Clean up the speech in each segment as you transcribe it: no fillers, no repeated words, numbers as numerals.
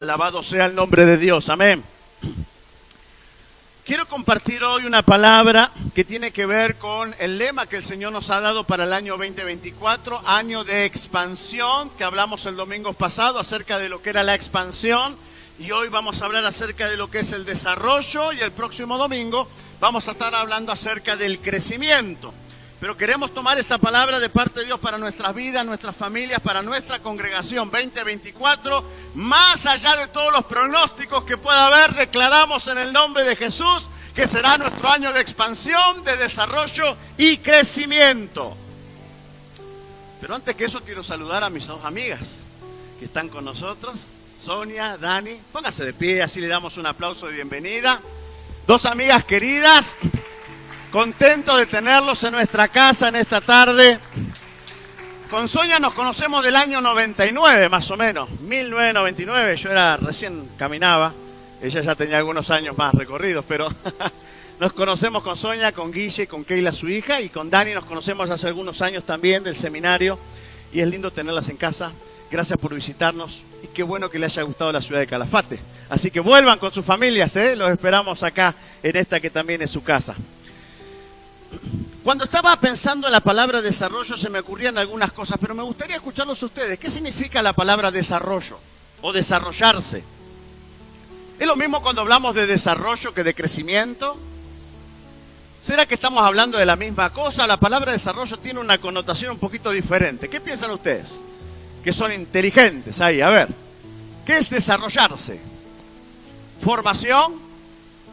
Alabado sea el nombre de Dios, amén. Quiero compartir hoy una palabra que tiene que ver con el lema que el Señor nos ha dado para el año 2024, año de expansión, que hablamos el domingo pasado acerca de lo que era la expansión, y hoy vamos a hablar acerca de lo que es el desarrollo, y el próximo domingo vamos a estar hablando acerca del crecimiento. Pero queremos tomar esta palabra de parte de Dios para nuestras vidas, nuestras familias, para nuestra congregación 2024. Más allá de todos los pronósticos que pueda haber, declaramos en el nombre de Jesús que será nuestro año de expansión, de desarrollo y crecimiento. Pero antes que eso quiero saludar a mis dos amigas que están con nosotros. Sonia, Dani, póngase de pie, así le damos un aplauso de bienvenida. Dos amigas queridas. Contento de tenerlos en nuestra casa en esta tarde. Con Sonia nos conocemos del año 99, más o menos. 1999, yo recién caminaba. Ella ya tenía algunos años más recorridos, pero nos conocemos con Sonia, con Guille, con Keila, su hija, y con Dani nos conocemos hace algunos años también del seminario. Y es lindo tenerlas en casa. Gracias por visitarnos y qué bueno que les haya gustado la ciudad de Calafate. Así que vuelvan con sus familias, los esperamos acá en esta que también es su casa. Cuando estaba pensando en la palabra desarrollo se me ocurrían algunas cosas, pero me gustaría escucharlos a ustedes. ¿Qué significa la palabra desarrollo o desarrollarse? ¿Es lo mismo cuando hablamos de desarrollo que de crecimiento? ¿Será que estamos hablando de la misma cosa? La palabra desarrollo tiene una connotación un poquito diferente. ¿Qué piensan ustedes? Que son inteligentes ahí. A ver, ¿qué es desarrollarse? Formación,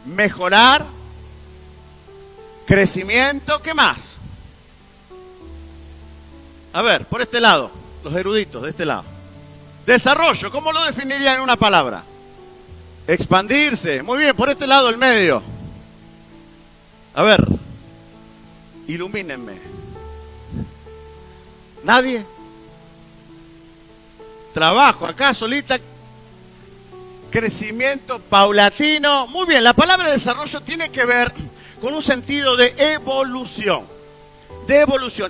mejorar, crecimiento, ¿qué más? A ver, por este lado, los eruditos de este lado. Desarrollo, ¿cómo lo definirían en una palabra? Expandirse, muy bien, por este lado el medio. A ver, ilumínenme. ¿Nadie? Trabajo, acá solita. Crecimiento paulatino. Muy bien, la palabra desarrollo tiene que ver con un sentido de evolución.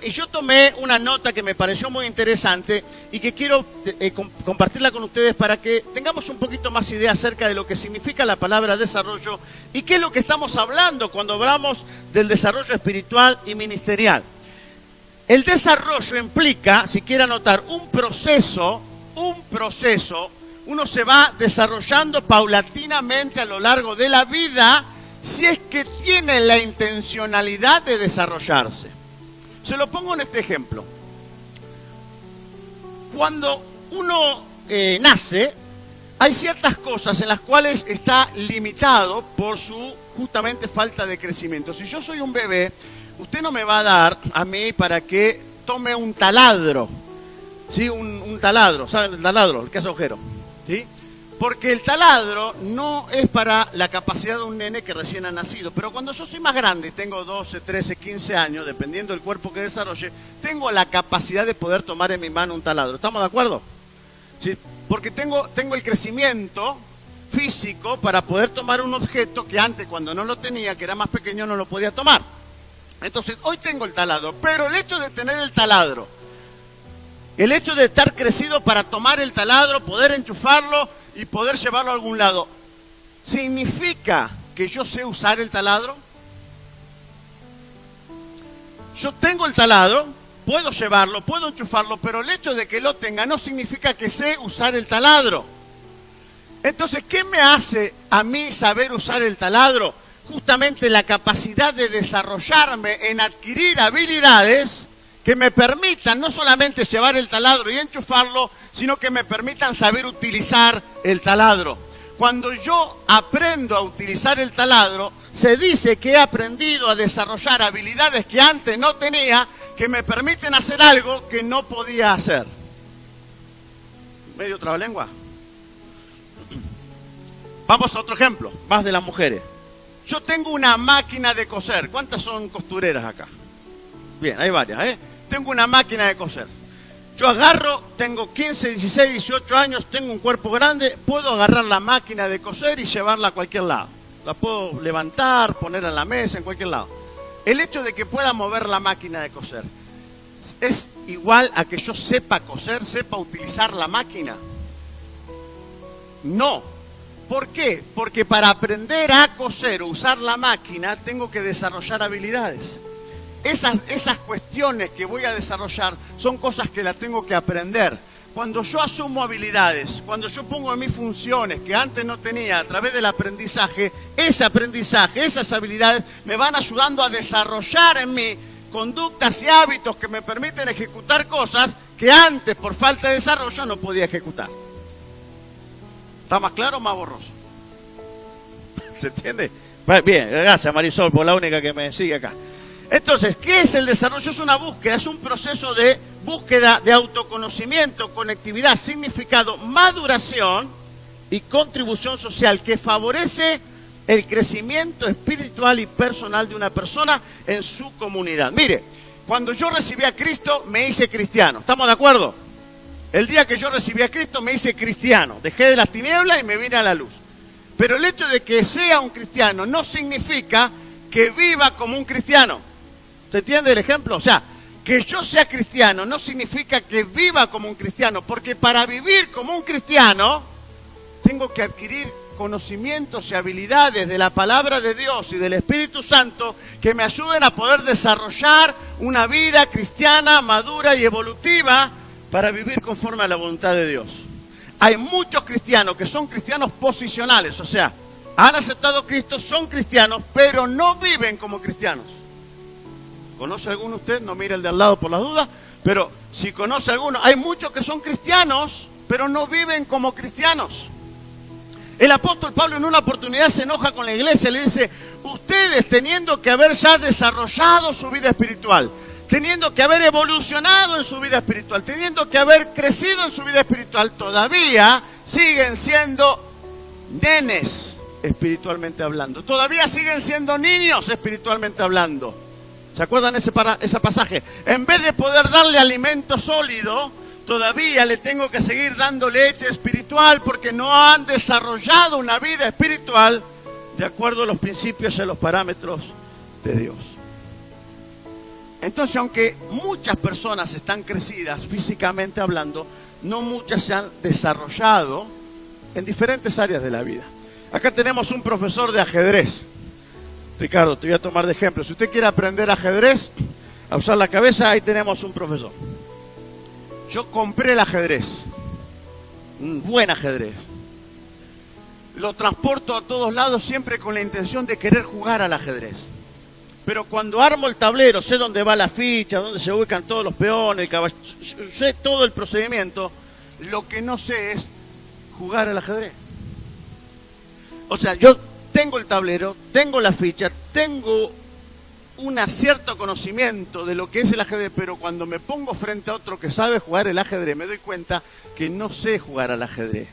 Y yo tomé una nota que me pareció muy interesante y que quiero compartirla con ustedes para que tengamos un poquito más idea acerca de lo que significa la palabra desarrollo y qué es lo que estamos hablando cuando hablamos del desarrollo espiritual y ministerial. El desarrollo implica, si quiere anotar, un proceso, uno se va desarrollando paulatinamente a lo largo de la vida si es que tiene la intencionalidad de desarrollarse. Se lo pongo en este ejemplo. Cuando uno nace, hay ciertas cosas en las cuales está limitado por su justamente falta de crecimiento. Si yo soy un bebé, usted no me va a dar a mí para que tome un taladro. ¿Sí? Un taladro, ¿saben el taladro? El que hace agujero. ¿Sí? Porque el taladro no es para la capacidad de un nene que recién ha nacido. Pero cuando yo soy más grande, tengo 12, 13, 15 años, dependiendo del cuerpo que desarrolle, tengo la capacidad de poder tomar en mi mano un taladro. ¿Estamos de acuerdo? ¿Sí? Porque tengo el crecimiento físico para poder tomar un objeto que antes, cuando no lo tenía, que era más pequeño, no lo podía tomar. Entonces, hoy tengo el taladro. Pero el hecho de tener el taladro, el hecho de estar crecido para tomar el taladro, poder enchufarlo y poder llevarlo a algún lado, ¿significa que yo sé usar el taladro? Yo tengo el taladro, puedo llevarlo, puedo enchufarlo, pero el hecho de que lo tenga no significa que sé usar el taladro. Entonces, ¿qué me hace a mí saber usar el taladro? Justamente la capacidad de desarrollarme en adquirir habilidades que me permitan no solamente llevar el taladro y enchufarlo, sino que me permitan saber utilizar el taladro. Cuando yo aprendo a utilizar el taladro, se dice que he aprendido a desarrollar habilidades que antes no tenía, que me permiten hacer algo que no podía hacer. ¿Medio trabalengua? Vamos a otro ejemplo, más de las mujeres. Yo tengo una máquina de coser. ¿Cuántas son costureras acá? Bien, hay varias, Tengo una máquina de coser. Yo agarro, tengo 15, 16, 18 años, tengo un cuerpo grande, puedo agarrar la máquina de coser y llevarla a cualquier lado. La puedo levantar, poner en la mesa, en cualquier lado. El hecho de que pueda mover la máquina de coser es igual a que yo sepa coser, sepa utilizar la máquina. No. ¿Por qué? Porque para aprender a coser o usar la máquina tengo que desarrollar habilidades. Esas cuestiones que voy a desarrollar son cosas que las tengo que aprender. Cuando yo asumo habilidades, cuando yo pongo en mis funciones que antes no tenía a través del aprendizaje, ese aprendizaje, esas habilidades me van ayudando a desarrollar en mí conductas y hábitos que me permiten ejecutar cosas que antes por falta de desarrollo no podía ejecutar. ¿Está más claro o más borroso? ¿Se entiende? Bien, gracias Marisol, por la única que me sigue acá. Entonces, ¿qué es el desarrollo? Es una búsqueda, es un proceso de búsqueda de autoconocimiento, conectividad, significado, maduración y contribución social que favorece el crecimiento espiritual y personal de una persona en su comunidad. Mire, cuando yo recibí a Cristo me hice cristiano, ¿estamos de acuerdo? El día que yo recibí a Cristo me hice cristiano, dejé de las tinieblas y me vine a la luz. Pero el hecho de que sea un cristiano no significa que viva como un cristiano. ¿Se entiende el ejemplo? O sea, que yo sea cristiano no significa que viva como un cristiano, porque para vivir como un cristiano tengo que adquirir conocimientos y habilidades de la palabra de Dios y del Espíritu Santo que me ayuden a poder desarrollar una vida cristiana, madura y evolutiva para vivir conforme a la voluntad de Dios. Hay muchos cristianos que son cristianos posicionales, o sea, han aceptado a Cristo, son cristianos, pero no viven como cristianos. ¿Conoce alguno usted? No mire el de al lado por las dudas, pero si conoce alguno, hay muchos que son cristianos, pero no viven como cristianos. El apóstol Pablo en una oportunidad se enoja con la iglesia, le dice, ustedes teniendo que haber ya desarrollado su vida espiritual, teniendo que haber evolucionado en su vida espiritual, teniendo que haber crecido en su vida espiritual, todavía siguen siendo nenes espiritualmente hablando, todavía siguen siendo niños espiritualmente hablando. ¿Se acuerdan ese pasaje? En vez de poder darle alimento sólido, todavía le tengo que seguir dando leche espiritual porque no han desarrollado una vida espiritual de acuerdo a los principios y los parámetros de Dios. Entonces, aunque muchas personas están crecidas físicamente hablando, no muchas se han desarrollado en diferentes áreas de la vida. Acá tenemos un profesor de ajedrez. Ricardo, te voy a tomar de ejemplo. Si usted quiere aprender ajedrez, a usar la cabeza, ahí tenemos un profesor. Yo compré el ajedrez, un buen ajedrez. Lo transporto a todos lados siempre con la intención de querer jugar al ajedrez. Pero cuando armo el tablero, sé dónde va la ficha, dónde se ubican todos los peones, el caballo, sé todo el procedimiento. Lo que no sé es jugar al ajedrez. O sea, yo tengo el tablero, tengo la ficha, tengo un cierto conocimiento de lo que es el ajedrez, pero cuando me pongo frente a otro que sabe jugar el ajedrez, me doy cuenta que no sé jugar al ajedrez.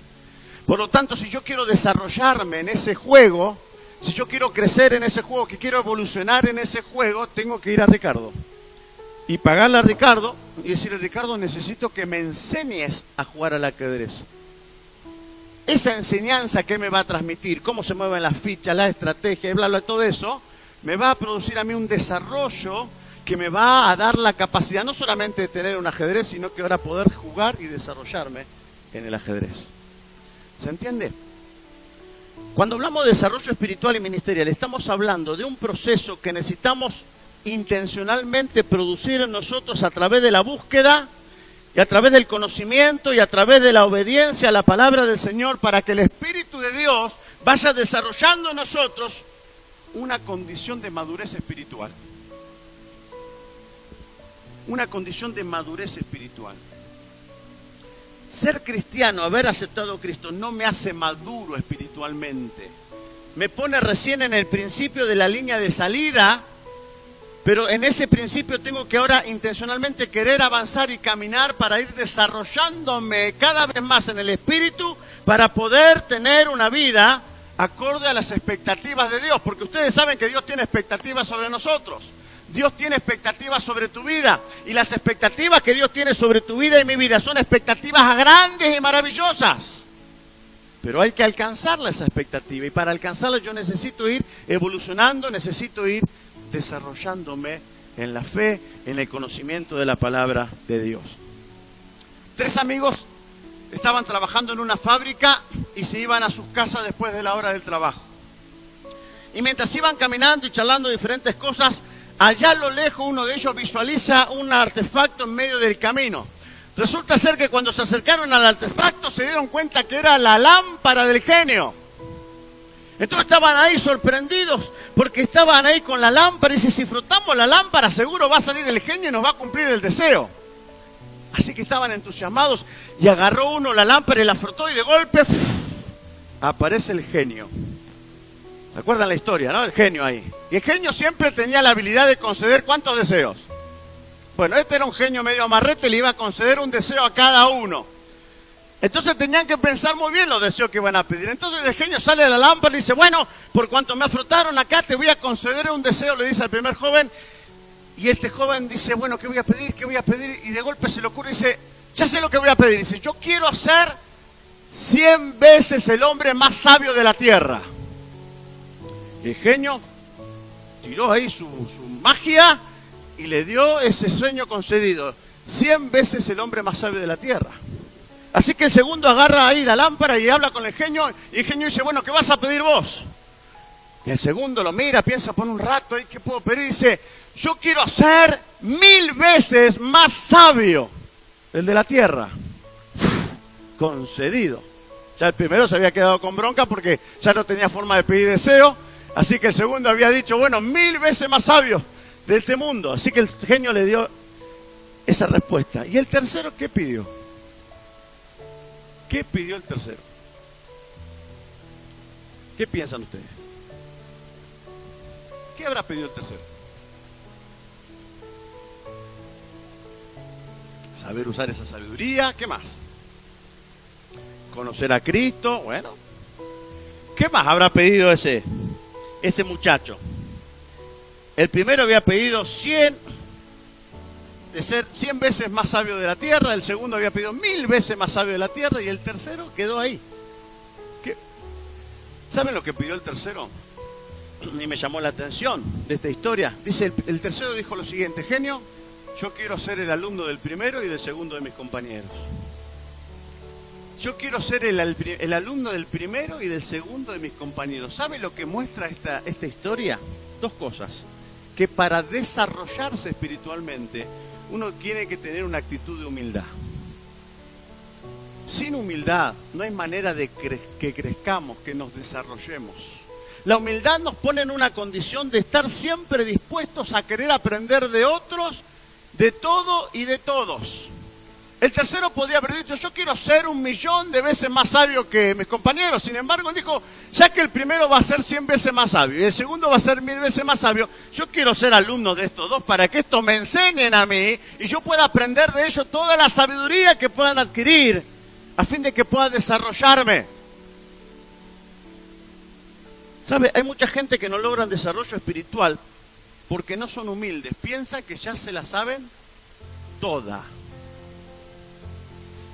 Por lo tanto, si yo quiero desarrollarme en ese juego, si yo quiero crecer en ese juego, que quiero evolucionar en ese juego, tengo que ir a Ricardo. Y pagarle a Ricardo y decirle, Ricardo, necesito que me enseñes a jugar al ajedrez. Esa enseñanza que me va a transmitir, cómo se mueven las fichas, la estrategia, bla, bla, todo eso, me va a producir a mí un desarrollo que me va a dar la capacidad no solamente de tener un ajedrez, sino que ahora poder jugar y desarrollarme en el ajedrez. ¿Se entiende? Cuando hablamos de desarrollo espiritual y ministerial, estamos hablando de un proceso que necesitamos intencionalmente producir en nosotros a través de la búsqueda y a través del conocimiento y a través de la obediencia a la palabra del Señor para que el Espíritu de Dios vaya desarrollando en nosotros una condición de madurez espiritual. Una condición de madurez espiritual. Ser cristiano, haber aceptado a Cristo, no me hace maduro espiritualmente. Me pone recién en el principio de la línea de salida, pero en ese principio tengo que ahora intencionalmente querer avanzar y caminar para ir desarrollándome cada vez más en el Espíritu para poder tener una vida acorde a las expectativas de Dios. Porque ustedes saben que Dios tiene expectativas sobre nosotros. Dios tiene expectativas sobre tu vida. Y las expectativas que Dios tiene sobre tu vida y mi vida son expectativas grandes y maravillosas. Pero hay que alcanzarla esa expectativa. Y para alcanzarla yo necesito ir evolucionando, necesito ir desarrollándome en la fe, en el conocimiento de la palabra de Dios. 3 amigos estaban trabajando en una fábrica y se iban a sus casas después de la hora del trabajo. Y mientras iban caminando y charlando diferentes cosas, allá a lo lejos uno de ellos visualiza un artefacto en medio del camino. Resulta ser que cuando se acercaron al artefacto se dieron cuenta que era la lámpara del genio. Entonces estaban ahí sorprendidos porque estaban ahí con la lámpara y dice, si frotamos la lámpara seguro va a salir el genio y nos va a cumplir el deseo. Así que estaban entusiasmados y agarró uno la lámpara y la frotó y de golpe aparece el genio. ¿Se acuerdan la historia, no? El genio ahí. Y el genio siempre tenía la habilidad de conceder ¿cuántos deseos? Bueno, este era un genio medio amarrete, le iba a conceder un deseo a cada uno. Entonces tenían que pensar muy bien los deseos que iban a pedir. Entonces el genio sale de la lámpara y dice, bueno, por cuanto me frotaron acá, te voy a conceder un deseo, le dice al primer joven. Y este joven dice, bueno, ¿qué voy a pedir? ¿Qué voy a pedir? Y de golpe se le ocurre y dice, ya sé lo que voy a pedir. Dice, yo quiero ser 100 veces el hombre más sabio de la tierra. Y el genio tiró ahí su magia y le dio ese sueño concedido. 100 veces el hombre más sabio de la tierra. Así que el segundo agarra ahí la lámpara y habla con el genio. Y el genio dice, bueno, ¿qué vas a pedir vos? Y el segundo lo mira, piensa por un rato, ¿qué puedo pedir? Y dice, yo quiero ser 1000 veces más sabio el de la tierra. Concedido. Ya el primero se había quedado con bronca porque ya no tenía forma de pedir deseo. Así que el segundo había dicho, bueno, 1000 veces más sabio de este mundo. Así que el genio le dio esa respuesta. ¿Y el tercero qué pidió? ¿Qué pidió el tercero? ¿Qué piensan ustedes? ¿Qué habrá pedido el tercero? Saber usar esa sabiduría, ¿qué más? Conocer a Cristo, bueno. ¿Qué más habrá pedido ese muchacho? El primero había pedido 100 de ser 100 veces más sabio de la tierra, el segundo había pedido 1000 veces más sabio de la tierra y el tercero quedó ahí. ¿Saben lo que pidió el tercero? Y me llamó la atención de esta historia. Dice, el tercero dijo lo siguiente, genio, yo quiero ser el alumno del primero y del segundo de mis compañeros. Yo quiero ser el alumno del primero y del segundo de mis compañeros. ¿Sabe lo que muestra esta historia? Dos cosas. Que para desarrollarse espiritualmente, uno tiene que tener una actitud de humildad. Sin humildad no hay manera de que crezcamos, que nos desarrollemos. La humildad nos pone en una condición de estar siempre dispuestos a querer aprender de otros, de todo y de todos. El tercero podía haber dicho, yo quiero ser 1.000.000 de veces más sabio que mis compañeros. Sin embargo, dijo, ya que el primero va a ser 100 veces más sabio y el segundo va a ser 1000 veces más sabio, yo quiero ser alumno de estos dos para que estos me enseñen a mí y yo pueda aprender de ellos toda la sabiduría que puedan adquirir a fin de que pueda desarrollarme. ¿Sabe? Hay mucha gente que no logra desarrollo espiritual porque no son humildes. Piensa que ya se la saben toda.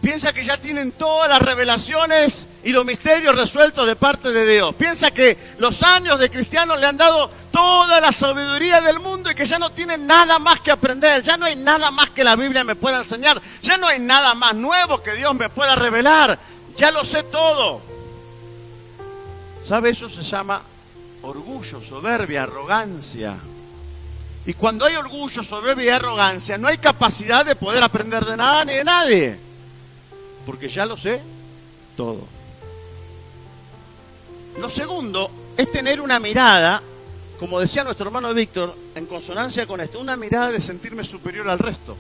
Piensa que ya tienen todas las revelaciones y los misterios resueltos de parte de Dios. Piensa que los años de cristianos le han dado toda la sabiduría del mundo y que ya no tienen nada más que aprender. Ya no hay nada más que la Biblia me pueda enseñar. Ya no hay nada más nuevo que Dios me pueda revelar. Ya lo sé todo. ¿Sabe? Eso se llama orgullo, soberbia, arrogancia. Y cuando hay orgullo, soberbia y arrogancia, no hay capacidad de poder aprender de nada ni de nadie. Porque ya lo sé todo. Lo segundo es tener una mirada, como decía nuestro hermano Víctor, en consonancia con esto, una mirada de sentirme superior al resto.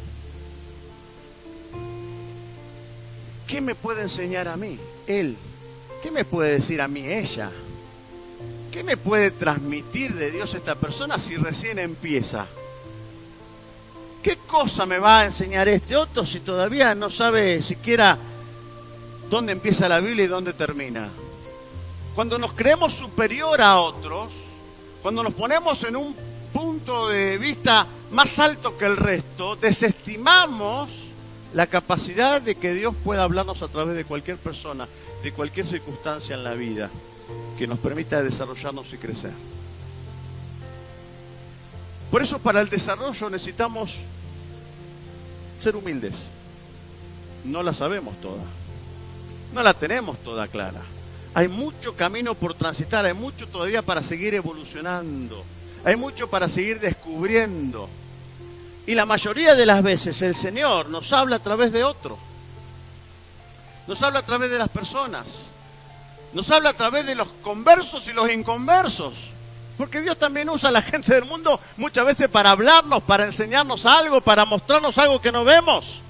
¿Qué me puede enseñar a mí? Él. ¿Qué me puede decir a mí ella? ¿Qué me puede transmitir de Dios esta persona si recién empieza? ¿Qué cosa me va a enseñar este otro si todavía no sabe siquiera dónde empieza la Biblia y dónde termina? Cuando nos creemos superior a otros, cuando nos ponemos en un punto de vista más alto que el resto, desestimamos la capacidad de que Dios pueda hablarnos a través de cualquier persona, de cualquier circunstancia en la vida, que nos permita desarrollarnos y crecer. Por eso, para el desarrollo necesitamos ser humildes. No la sabemos todas. no la tenemos toda clara. Hay mucho camino por transitar, hay mucho todavía para seguir evolucionando, hay mucho para seguir descubriendo. Y la mayoría de las veces el Señor nos habla a través de otro. Nos habla a través de las personas. Nos habla a través de los conversos y los inconversos. Porque Dios también usa a la gente del mundo muchas veces para hablarnos, para enseñarnos algo, para mostrarnos algo que no vemos.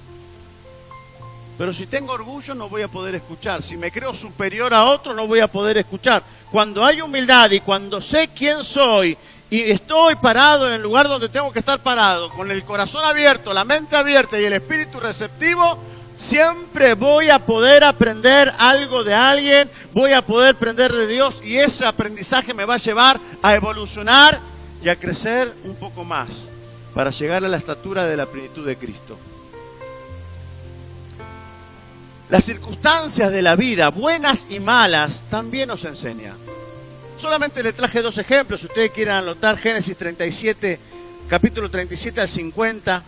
Pero si tengo orgullo no voy a poder escuchar. Si me creo superior a otro no voy a poder escuchar. Cuando hay humildad y cuando sé quién soy y estoy parado en el lugar donde tengo que estar parado, con el corazón abierto, la mente abierta y el espíritu receptivo, siempre voy a poder aprender algo de alguien, voy a poder aprender de Dios y ese aprendizaje me va a llevar a evolucionar y a crecer un poco más para llegar a la estatura de la plenitud de Cristo. Las circunstancias de la vida, buenas y malas, también nos enseñan. Solamente le traje 2 ejemplos, si ustedes quieren anotar Génesis 37, capítulo 37 al 50,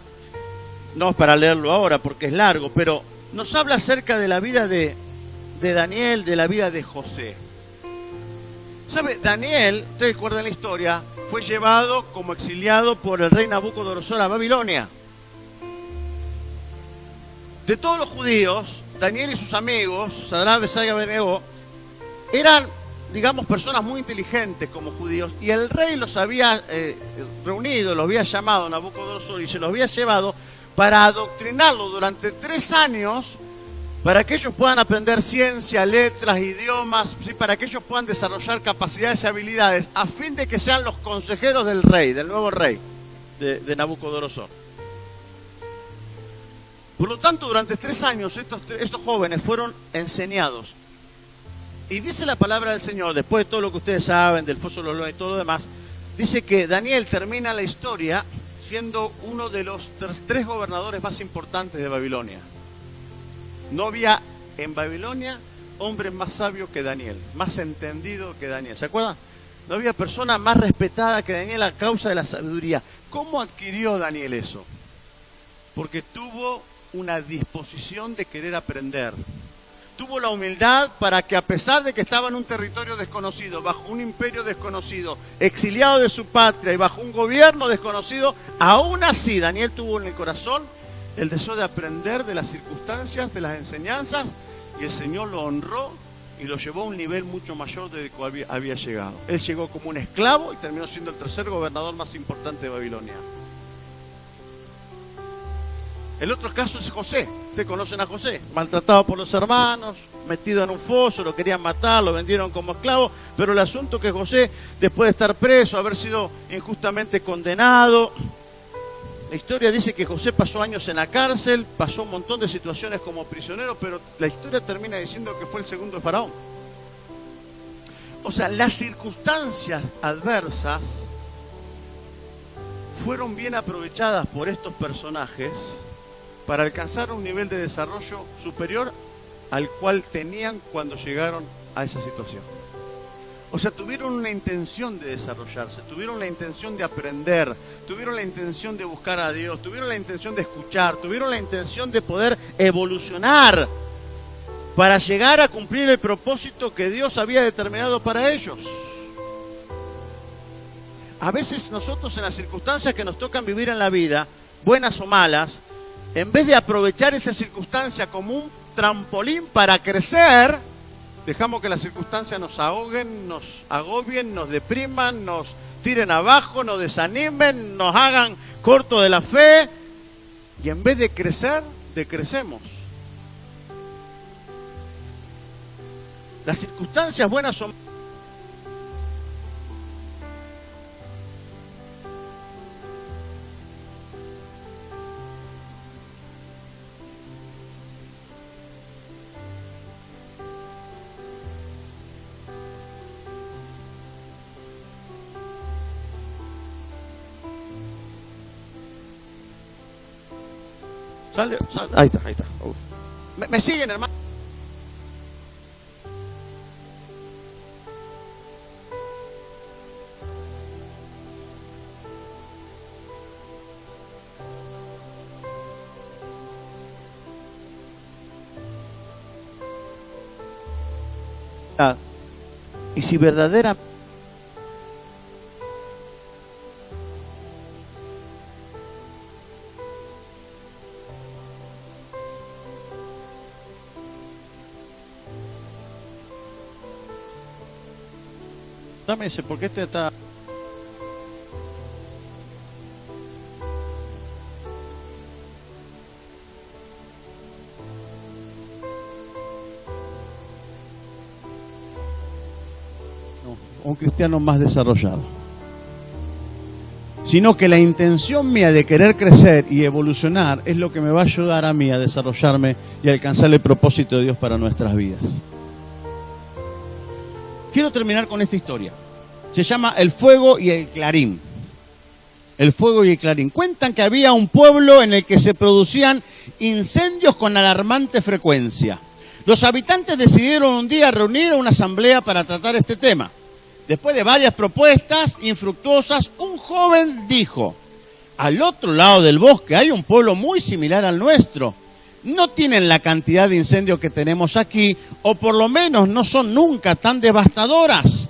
no es para leerlo ahora porque es largo, pero nos habla acerca de la vida de Daniel, de la vida de José. ¿Sabe? Daniel, ustedes recuerdan la historia, fue llevado como exiliado por el rey Nabucodonosor a Babilonia. De todos los judíos, Daniel y sus amigos, Sadrach, Mesach y Abednego, eran, digamos, personas muy inteligentes como judíos, y el rey los había reunido, los había llamado a Nabucodonosor y se los había llevado para adoctrinarlos durante 3 años, para que ellos puedan aprender ciencia, letras, idiomas, ¿sí? Para que ellos puedan desarrollar capacidades y habilidades, a fin de que sean los consejeros del rey, del nuevo rey de Nabucodonosor. Por lo tanto, durante 3 años estos jóvenes fueron enseñados. Y dice la palabra del Señor, después de todo lo que ustedes saben, del foso de los leones y todo lo demás, dice que Daniel termina la historia siendo uno de los 3 gobernadores más importantes de Babilonia. No había en Babilonia hombre más sabio que Daniel, más entendido que Daniel. ¿Se acuerdan? No había persona más respetada que Daniel a causa de la sabiduría. ¿Cómo adquirió Daniel eso? Porque tuvo una disposición de querer aprender. Tuvo la humildad para que, a pesar de que estaba en un territorio desconocido, bajo un imperio desconocido, exiliado de su patria y bajo un gobierno desconocido, aún así Daniel tuvo en el corazón el deseo de aprender de las circunstancias, de las enseñanzas, y el Señor lo honró y lo llevó a un nivel mucho mayor del cual había llegado. Él llegó como un esclavo y terminó siendo el 3er gobernador más importante de Babilonia. El otro caso es José. Ustedes conocen a José, maltratado por los hermanos, metido en un foso, lo querían matar, lo vendieron como esclavo, pero el asunto es que José, después de estar preso, haber sido injustamente condenado, la historia dice que José pasó años en la cárcel, pasó un montón de situaciones como prisionero, pero la historia termina diciendo que fue el segundo de Faraón. O sea, las circunstancias adversas fueron bien aprovechadas por estos personajes para alcanzar un nivel de desarrollo superior al cual tenían cuando llegaron a esa situación. O sea, tuvieron una intención de desarrollarse, tuvieron la intención de aprender, tuvieron la intención de buscar a Dios, tuvieron la intención de escuchar, tuvieron la intención de poder evolucionar para llegar a cumplir el propósito que Dios había determinado para ellos. A veces nosotros, en las circunstancias que nos tocan vivir en la vida, buenas o malas, en vez de aprovechar esa circunstancia como un trampolín para crecer, dejamos que las circunstancias nos ahoguen, nos agobien, nos depriman, nos tiren abajo, nos desanimen, nos hagan corto de la fe, y en vez de crecer, decrecemos. Las circunstancias buenas son... Ahí está. ¿Me siguen, hermano? Y si verdaderamente dame ese, porque este está... No, un cristiano más desarrollado. Sino que la intención mía de querer crecer y evolucionar es lo que me va a ayudar a mí a desarrollarme y a alcanzar el propósito de Dios para nuestras vidas. Quiero terminar con esta historia. Se llama El Fuego y el Clarín. El Fuego y el Clarín. Cuentan que había un pueblo en el que se producían incendios con alarmante frecuencia. Los habitantes decidieron un día reunir una asamblea para tratar este tema. Después de varias propuestas infructuosas, un joven dijo: al otro lado del bosque hay un pueblo muy similar al nuestro. No tienen la cantidad de incendios que tenemos aquí, o por lo menos no son nunca tan devastadoras.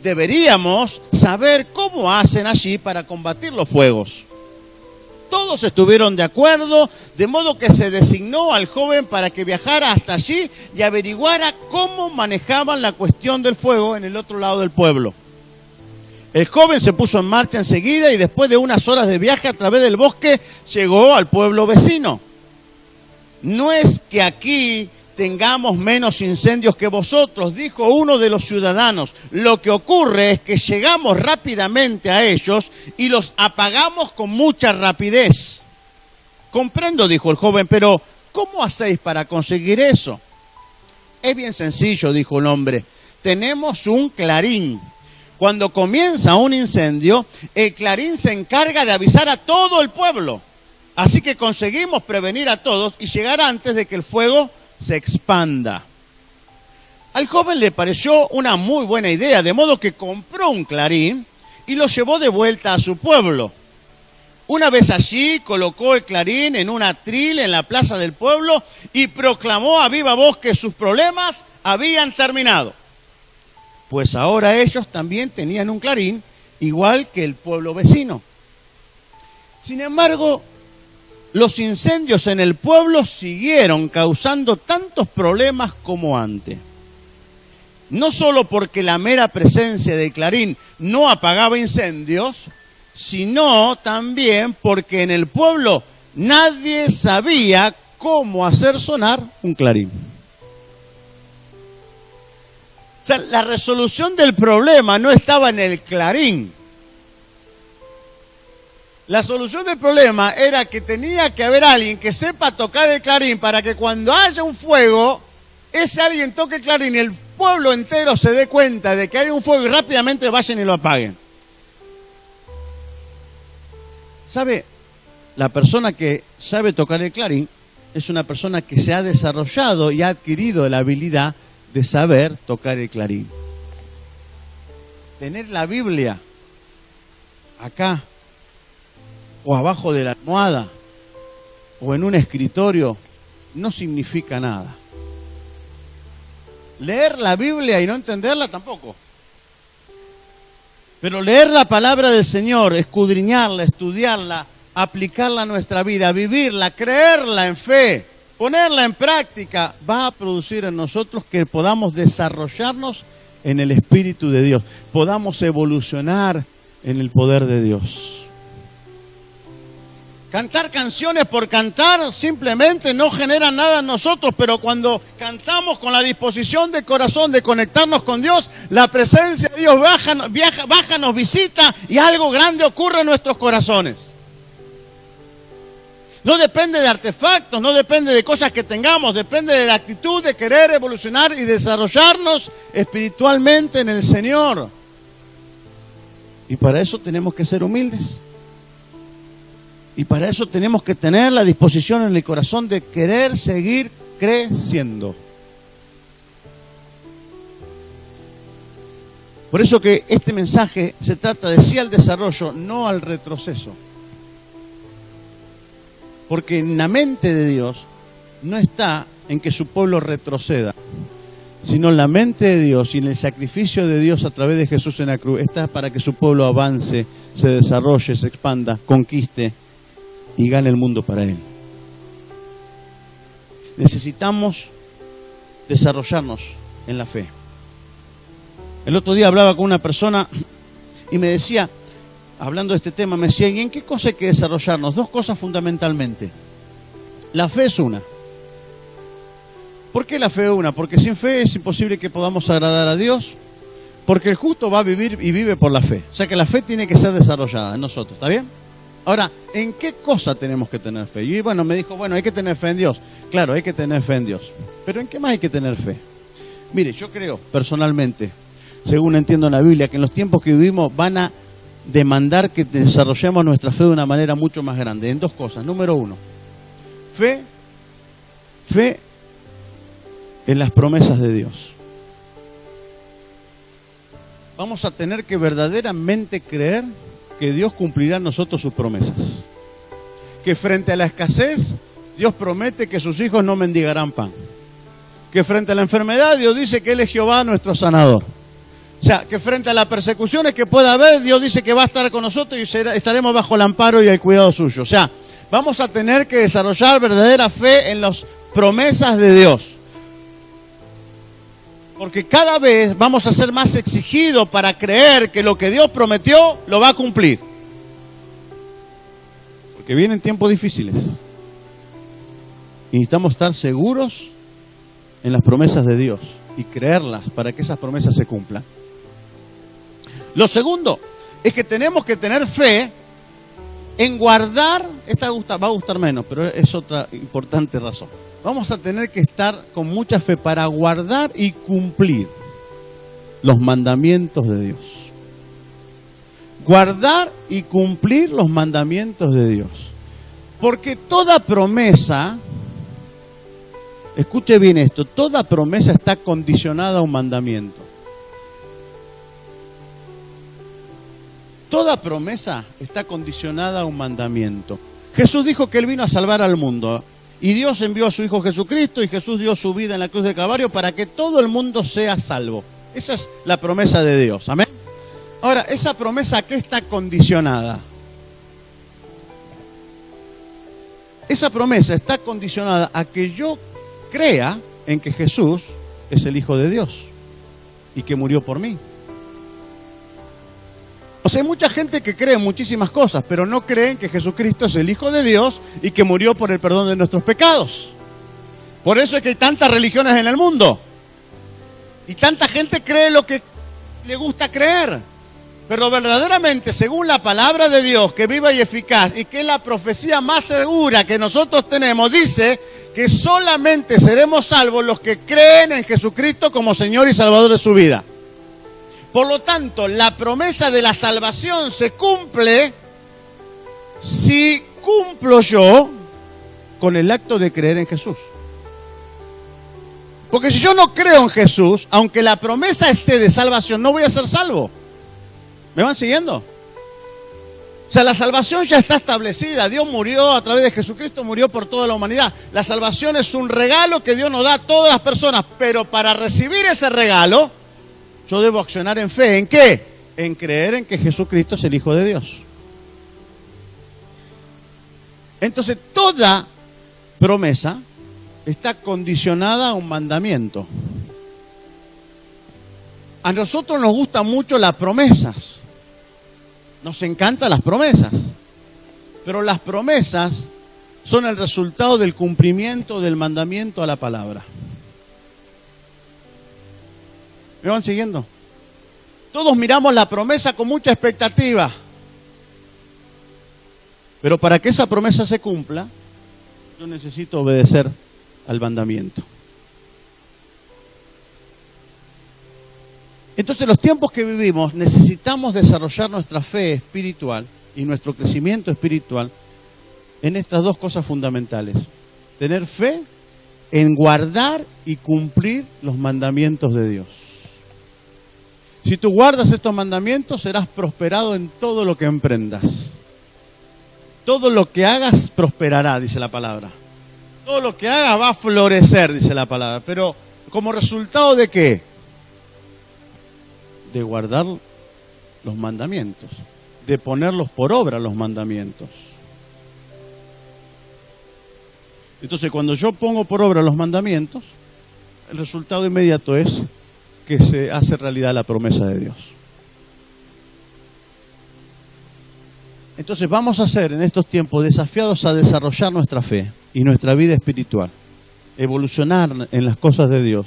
Deberíamos saber cómo hacen allí para combatir los fuegos. Todos estuvieron de acuerdo, de modo que se designó al joven para que viajara hasta allí y averiguara cómo manejaban la cuestión del fuego en el otro lado del pueblo. El joven se puso en marcha enseguida y después de unas horas de viaje a través del bosque llegó al pueblo vecino. No es que aquí tengamos menos incendios que vosotros, dijo uno de los ciudadanos. Lo que ocurre es que llegamos rápidamente a ellos y los apagamos con mucha rapidez. Comprendo, dijo el joven, pero ¿cómo hacéis para conseguir eso? Es bien sencillo, dijo el hombre. Tenemos un clarín. Cuando comienza un incendio, el clarín se encarga de avisar a todo el pueblo. Así que conseguimos prevenir a todos y llegar antes de que el fuego se expanda. Al joven le pareció una muy buena idea, de modo que compró un clarín y lo llevó de vuelta a su pueblo. Una vez allí, colocó el clarín en un atril en la plaza del pueblo y proclamó a viva voz que sus problemas habían terminado. Pues ahora ellos también tenían un clarín, igual que el pueblo vecino. Sin embargo, los incendios en el pueblo siguieron causando tantos problemas como antes. No solo porque la mera presencia del clarín no apagaba incendios, sino también porque en el pueblo nadie sabía cómo hacer sonar un clarín. O sea, la resolución del problema no estaba en el clarín. La solución del problema era que tenía que haber alguien que sepa tocar el clarín para que cuando haya un fuego, ese alguien toque el clarín y el pueblo entero se dé cuenta de que hay un fuego y rápidamente vayan y lo apaguen. ¿Sabe? La persona que sabe tocar el clarín es una persona que se ha desarrollado y ha adquirido la habilidad de saber tocar el clarín. Tener la Biblia acá, o abajo de la almohada, o en un escritorio, no significa nada. Leer la Biblia y no entenderla tampoco. Pero leer la palabra del Señor, escudriñarla, estudiarla, aplicarla a nuestra vida, vivirla, creerla en fe, ponerla en práctica, va a producir en nosotros que podamos desarrollarnos en el Espíritu de Dios, podamos evolucionar en el poder de Dios. Cantar canciones por cantar simplemente no genera nada en nosotros, pero cuando cantamos con la disposición de corazón de conectarnos con Dios, la presencia de Dios baja, nos visita y algo grande ocurre en nuestros corazones. No depende de artefactos, no depende de cosas que tengamos, depende de la actitud de querer evolucionar y desarrollarnos espiritualmente en el Señor. Y para eso tenemos que ser humildes. Y para eso tenemos que tener la disposición en el corazón de querer seguir creciendo. Por eso que este mensaje se trata de sí al desarrollo, no al retroceso. Porque en la mente de Dios no está en que su pueblo retroceda, sino en la mente de Dios y en el sacrificio de Dios a través de Jesús en la cruz. Está para que su pueblo avance, se desarrolle, se expanda, conquiste y gane el mundo para Él. Necesitamos desarrollarnos en la fe. El otro día hablaba con una persona y me decía, hablando de este tema, me decía, ¿y en qué cosa hay que desarrollarnos? Dos cosas fundamentalmente. La fe es una. ¿Por qué la fe es una? Porque sin fe es imposible que podamos agradar a Dios, porque el justo va a vivir y vive por la fe. O sea que la fe tiene que ser desarrollada en nosotros, ¿está bien? Ahora, ¿en qué cosa tenemos que tener fe? Y bueno, me dijo, bueno, hay que tener fe en Dios. Claro, hay que tener fe en Dios. Pero ¿en qué más hay que tener fe? Mire, yo creo, personalmente, según entiendo en la Biblia, que en los tiempos que vivimos van a demandar que desarrollemos nuestra fe de una manera mucho más grande. En dos cosas. Número uno, fe en las promesas de Dios. Vamos a tener que verdaderamente creer que Dios cumplirá en nosotros sus promesas. Que frente a la escasez, Dios promete que sus hijos no mendigarán pan. Que frente a la enfermedad, Dios dice que Él es Jehová nuestro sanador. O sea, que frente a las persecuciones que pueda haber, Dios dice que va a estar con nosotros y estaremos bajo el amparo y el cuidado suyo. O sea, vamos a tener que desarrollar verdadera fe en las promesas de Dios. Porque cada vez vamos a ser más exigidos para creer que lo que Dios prometió lo va a cumplir. Porque vienen tiempos difíciles. Y necesitamos estar seguros en las promesas de Dios y creerlas para que esas promesas se cumplan. Lo segundo es que tenemos que tener fe en guardar, esta va a gustar menos, pero es otra importante razón. Vamos a tener que estar con mucha fe para guardar y cumplir los mandamientos de Dios. Guardar y cumplir los mandamientos de Dios. Porque toda promesa, escuche bien esto, toda promesa está condicionada a un mandamiento. Toda promesa está condicionada a un mandamiento. Jesús dijo que Él vino a salvar al mundo. Y Dios envió a su Hijo Jesucristo y Jesús dio su vida en la cruz del Calvario para que todo el mundo sea salvo. Esa es la promesa de Dios. Amén. Ahora, ¿esa promesa a qué está condicionada? Esa promesa está condicionada a que yo crea en que Jesús es el Hijo de Dios y que murió por mí. O sea, hay mucha gente que cree en muchísimas cosas, pero no creen que Jesucristo es el Hijo de Dios y que murió por el perdón de nuestros pecados. Por eso es que hay tantas religiones en el mundo. Y tanta gente cree lo que le gusta creer. Pero verdaderamente, según la palabra de Dios, que viva y eficaz, y que es la profecía más segura que nosotros tenemos, dice que solamente seremos salvos los que creen en Jesucristo como Señor y Salvador de su vida. Por lo tanto, la promesa de la salvación se cumple si cumplo yo con el acto de creer en Jesús. Porque si yo no creo en Jesús, aunque la promesa esté de salvación, no voy a ser salvo. ¿Me van siguiendo? O sea, la salvación ya está establecida. Dios murió a través de Jesucristo, murió por toda la humanidad. La salvación es un regalo que Dios nos da a todas las personas. Pero para recibir ese regalo, yo debo accionar en fe. ¿En qué? En creer en que Jesucristo es el Hijo de Dios. Entonces, toda promesa está condicionada a un mandamiento. A nosotros nos gustan mucho las promesas. Nos encantan las promesas. Pero las promesas son el resultado del cumplimiento del mandamiento a la palabra. ¿Me van siguiendo? Todos miramos la promesa con mucha expectativa. Pero para que esa promesa se cumpla, yo necesito obedecer al mandamiento. Entonces, en los tiempos que vivimos, necesitamos desarrollar nuestra fe espiritual y nuestro crecimiento espiritual en estas dos cosas fundamentales. Tener fe en guardar y cumplir los mandamientos de Dios. Si tú guardas estos mandamientos, serás prosperado en todo lo que emprendas. Todo lo que hagas prosperará, dice la palabra. Todo lo que hagas va a florecer, dice la palabra. Pero ¿Como resultado de qué? De guardar los mandamientos, de ponerlos por obra los mandamientos. Entonces, cuando yo pongo por obra los mandamientos, el resultado inmediato es que se hace realidad la promesa de Dios. Entonces vamos a ser en estos tiempos desafiados a desarrollar nuestra fe y nuestra vida espiritual, evolucionar en las cosas de Dios,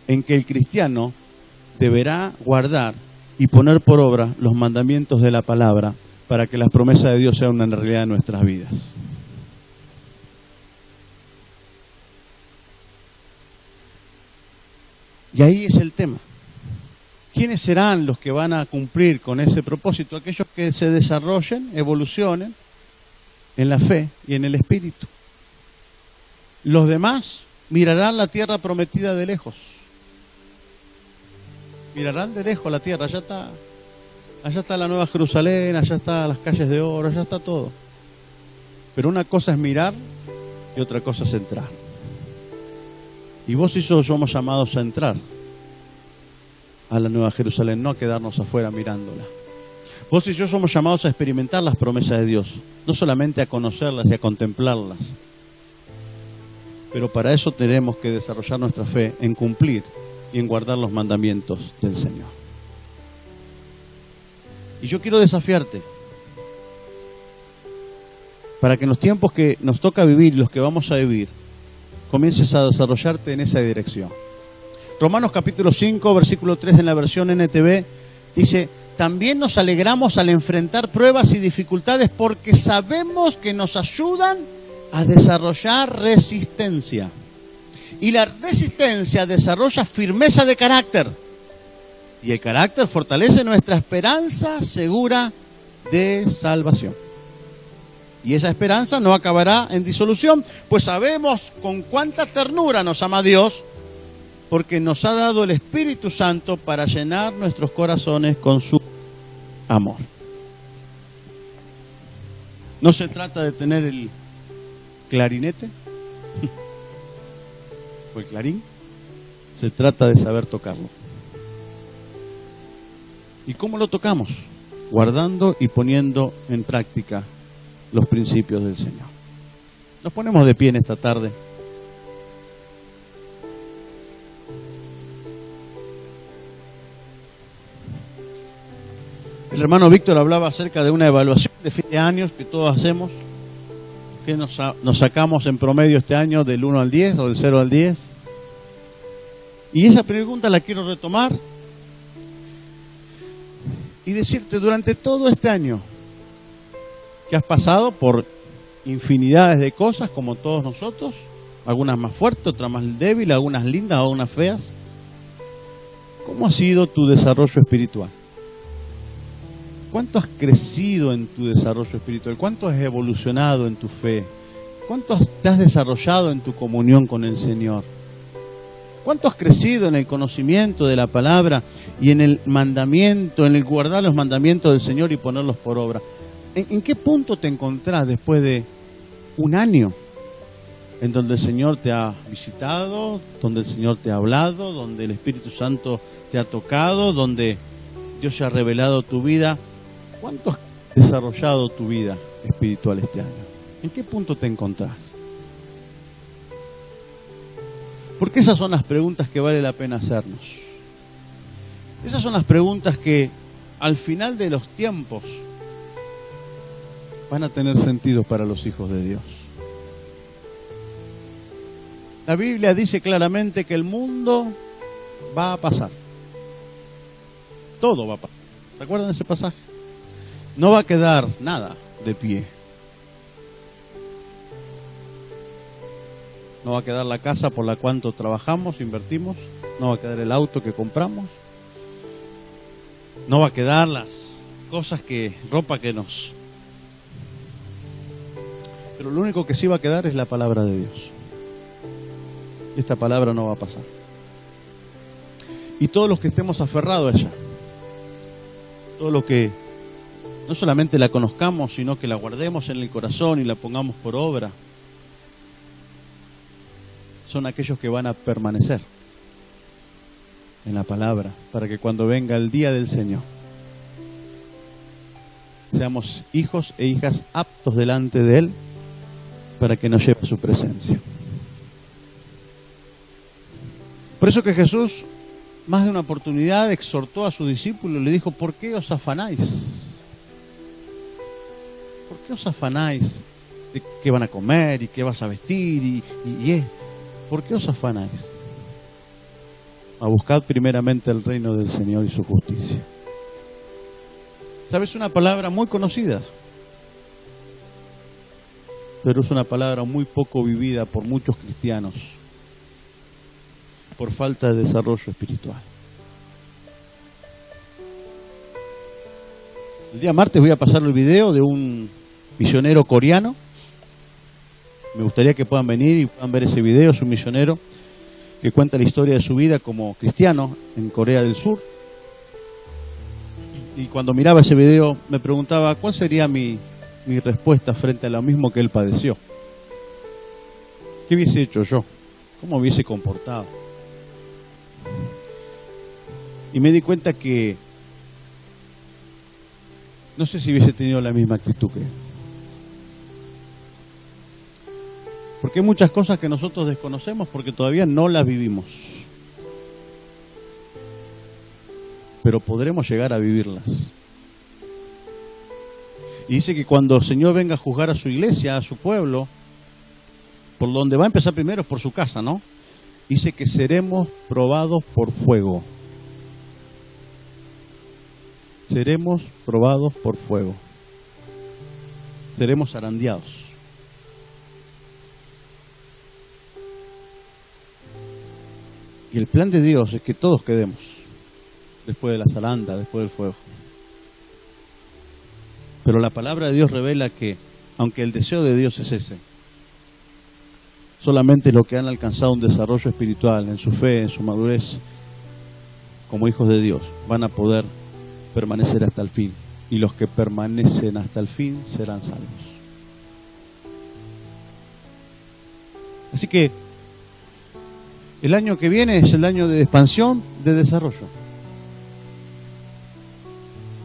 en que el cristiano deberá guardar y poner por obra los mandamientos de la palabra para que las promesas de Dios sean una realidad en nuestras vidas. Y ahí es el tema. ¿Quiénes serán los que van a cumplir con ese propósito? Aquellos que se desarrollen, evolucionen en la fe y en el espíritu. Los demás mirarán la tierra prometida de lejos. Mirarán de lejos la tierra, allá está la Nueva Jerusalén, allá están las calles de oro, allá está todo. Pero una cosa es mirar y otra cosa es entrar. Y vos y yo somos llamados a entrar a la Nueva Jerusalén, no a quedarnos afuera mirándola. Vos y yo somos llamados a experimentar las promesas de Dios, no solamente a conocerlas y a contemplarlas. Pero para eso tenemos que desarrollar nuestra fe en cumplir y en guardar los mandamientos del Señor. Y yo quiero desafiarte para que en los tiempos que nos toca vivir, los que vamos a vivir, comiences a desarrollarte en esa dirección. Romanos capítulo 5, versículo 3 en la versión NTV, dice: también nos alegramos al enfrentar pruebas y dificultades porque sabemos que nos ayudan a desarrollar resistencia. Y la resistencia desarrolla firmeza de carácter. Y el carácter fortalece nuestra esperanza segura de salvación. Y esa esperanza no acabará en disolución, pues sabemos con cuánta ternura nos ama Dios, porque nos ha dado el Espíritu Santo para llenar nuestros corazones con su amor. No se trata de tener el clarinete o el clarín, se trata de saber tocarlo. ¿Y cómo lo tocamos? Guardando y poniendo en práctica los principios del Señor. Nos ponemos de pie en esta tarde. El hermano Víctor hablaba acerca de una evaluación de fin de años que todos hacemos, que nos sacamos en promedio este año del 1 al 10 o del 0 al 10. Y esa pregunta la quiero retomar y decirte, durante todo este año que has pasado por infinidades de cosas, como todos nosotros, algunas más fuertes, otras más débiles, algunas lindas, algunas feas, ¿cómo ha sido tu desarrollo espiritual? ¿Cuánto has crecido en tu desarrollo espiritual? ¿Cuánto has evolucionado en tu fe? ¿Cuánto te has desarrollado en tu comunión con el Señor? ¿Cuánto has crecido en el conocimiento de la palabra y en el mandamiento, en el guardar los mandamientos del Señor y ponerlos por obra? ¿En qué punto te encontrás después de un año en donde el Señor te ha visitado, donde el Señor te ha hablado, donde el Espíritu Santo te ha tocado, donde Dios se ha revelado tu vida? ¿Cuánto has desarrollado tu vida espiritual este año? ¿En qué punto te encontrás? Porque esas son las preguntas que vale la pena hacernos. Esas son las preguntas que al final de los tiempos van a tener sentido para los hijos de Dios. La Biblia dice claramente que el mundo va a pasar. Todo va a pasar. ¿Se acuerdan de ese pasaje? No va a quedar nada de pie. No va a quedar la casa por la cual trabajamos, invertimos. No va a quedar el auto que compramos. No va a quedar las cosas ropa que nos... Pero lo único que sí va a quedar es la palabra de Dios. Esta palabra no va a pasar. Y todos los que estemos aferrados a ella, todo lo que no solamente la conozcamos, sino que la guardemos en el corazón y la pongamos por obra, son aquellos que van a permanecer en la palabra, para que cuando venga el día del Señor, seamos hijos e hijas aptos delante de Él, para que nos lleve a su presencia. Por eso que Jesús, más de una oportunidad, exhortó a sus discípulos, le dijo: ¿por qué os afanáis? ¿Por qué os afanáis de qué van a comer y qué vas a vestir ¿por qué os afanáis? A buscar primeramente el reino del Señor y su justicia. ¿Sabes? Una palabra muy conocida, pero es una palabra muy poco vivida por muchos cristianos, por falta de desarrollo espiritual. El día martes voy a pasar el video de un misionero coreano. Me gustaría que puedan venir y puedan ver ese video. Es un misionero que cuenta la historia de su vida como cristiano en Corea del Sur. Y cuando miraba ese video me preguntaba cuál sería mi respuesta frente a lo mismo que él padeció. ¿Qué hubiese hecho yo? ¿Cómo hubiese comportado? Y me di cuenta que no sé si hubiese tenido la misma actitud que él. Porque hay muchas cosas que nosotros desconocemos porque todavía no las vivimos. Pero podremos llegar a vivirlas. Y dice que cuando el Señor venga a juzgar a su iglesia, a su pueblo, por donde va a empezar primero es por su casa, ¿no? Dice que seremos probados por fuego. Seremos probados por fuego. Seremos zarandeados. Y el plan de Dios es que todos quedemos después de la zaranda, después del fuego. Pero la palabra de Dios revela que, aunque el deseo de Dios es ese, solamente los que han alcanzado un desarrollo espiritual en su fe, en su madurez, como hijos de Dios, van a poder permanecer hasta el fin. Y los que permanecen hasta el fin serán salvos. Así que el año que viene es el año de expansión, de desarrollo.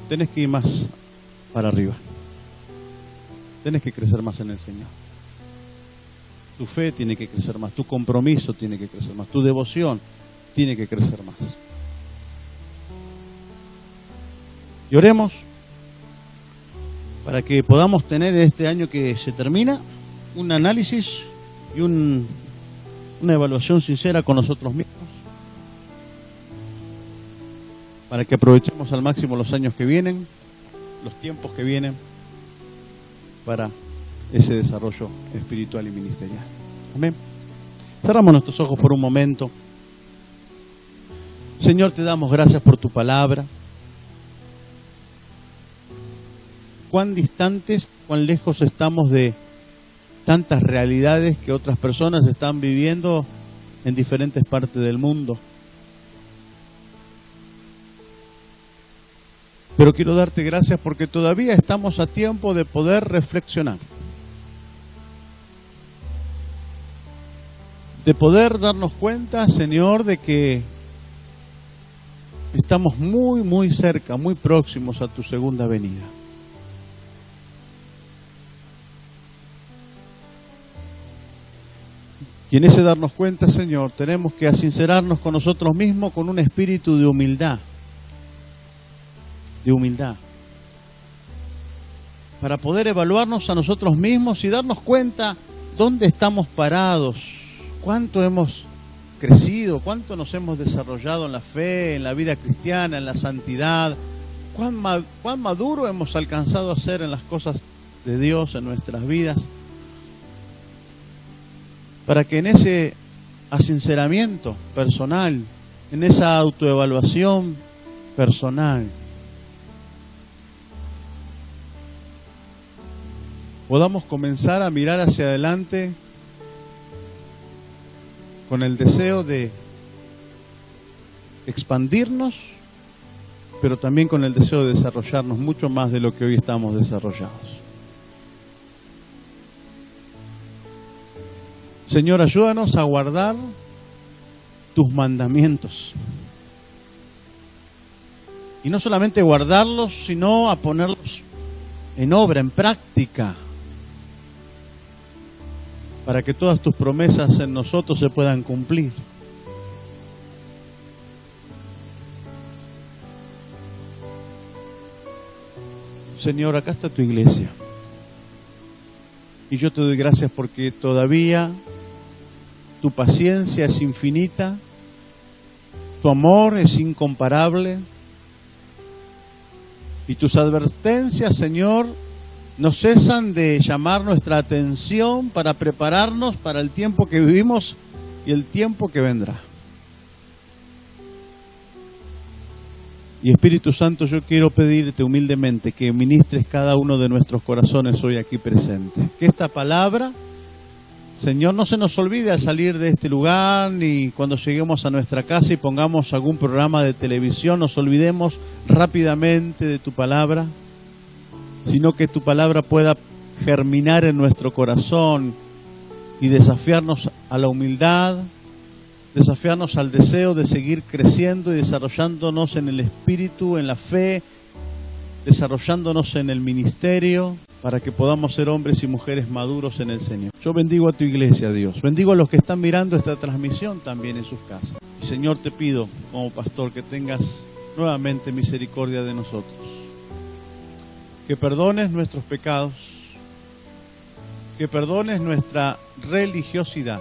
Tenés que ir más para arriba. Tenés que crecer más en el Señor. Tu fe tiene que crecer más, tu compromiso tiene que crecer más, tu devoción tiene que crecer más. Y oremos para que podamos tener este año que se termina un análisis y una evaluación sincera con nosotros mismos, para que aprovechemos al máximo los años que vienen, los tiempos que vienen, para ese desarrollo espiritual y ministerial. Amén. Cerramos nuestros ojos por un momento. Señor, te damos gracias por tu palabra. Cuán distantes, cuán lejos estamos de tantas realidades que otras personas están viviendo en diferentes partes del mundo. Pero quiero darte gracias porque todavía estamos a tiempo de poder reflexionar, de poder darnos cuenta, Señor, de que estamos muy, muy cerca, muy próximos a tu segunda venida. Y en ese darnos cuenta, Señor, tenemos que sincerarnos con nosotros mismos con un espíritu de humildad. De humildad. Para poder evaluarnos a nosotros mismos y darnos cuenta dónde estamos parados, cuánto hemos crecido, cuánto nos hemos desarrollado en la fe, en la vida cristiana, en la santidad, cuán maduro hemos alcanzado a ser en las cosas de Dios en nuestras vidas. Para que en ese asinceramiento personal, en esa autoevaluación personal, podamos comenzar a mirar hacia adelante con el deseo de expandirnos, pero también con el deseo de desarrollarnos mucho más de lo que hoy estamos desarrollados. Señor, ayúdanos a guardar tus mandamientos. Y no solamente guardarlos, sino a ponerlos en obra, en práctica, para que todas tus promesas en nosotros se puedan cumplir. Señor, acá está tu iglesia. Y yo te doy gracias porque todavía tu paciencia es infinita, tu amor es incomparable y tus advertencias, Señor, no cesan de llamar nuestra atención para prepararnos para el tiempo que vivimos y el tiempo que vendrá. Y Espíritu Santo, yo quiero pedirte humildemente que ministres cada uno de nuestros corazones hoy aquí presente. Que esta palabra, Señor, no se nos olvide al salir de este lugar, ni cuando lleguemos a nuestra casa y pongamos algún programa de televisión, nos olvidemos rápidamente de tu palabra, sino que tu palabra pueda germinar en nuestro corazón y desafiarnos a la humildad, desafiarnos al deseo de seguir creciendo y desarrollándonos en el espíritu, en la fe, desarrollándonos en el ministerio, para que podamos ser hombres y mujeres maduros en el Señor. Yo bendigo a tu iglesia, Dios. Bendigo a los que están mirando esta transmisión también en sus casas. Y Señor, te pido, como pastor, que tengas nuevamente misericordia de nosotros. Que perdones nuestros pecados, que perdones nuestra religiosidad,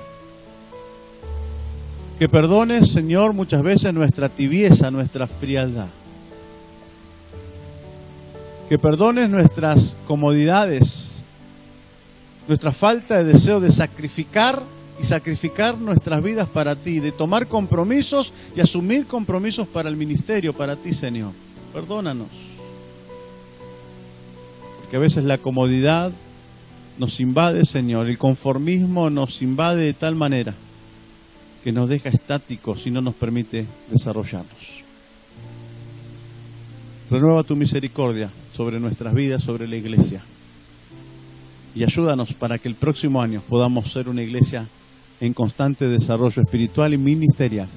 que perdones, Señor, muchas veces nuestra tibieza, nuestra frialdad. Que perdones nuestras comodidades, nuestra falta de deseo de sacrificar nuestras vidas para ti, de tomar compromisos y asumir compromisos para el ministerio, para ti, Señor. Perdónanos. Porque a veces la comodidad nos invade, Señor, el conformismo nos invade de tal manera que nos deja estáticos y no nos permite desarrollarnos. Renueva tu misericordia sobre nuestras vidas, sobre la iglesia. Y ayúdanos para que el próximo año podamos ser una iglesia en constante desarrollo espiritual y ministerial,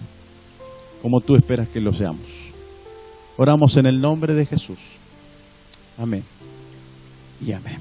como tú esperas que lo seamos. Oramos en el nombre de Jesús. Amén y amén.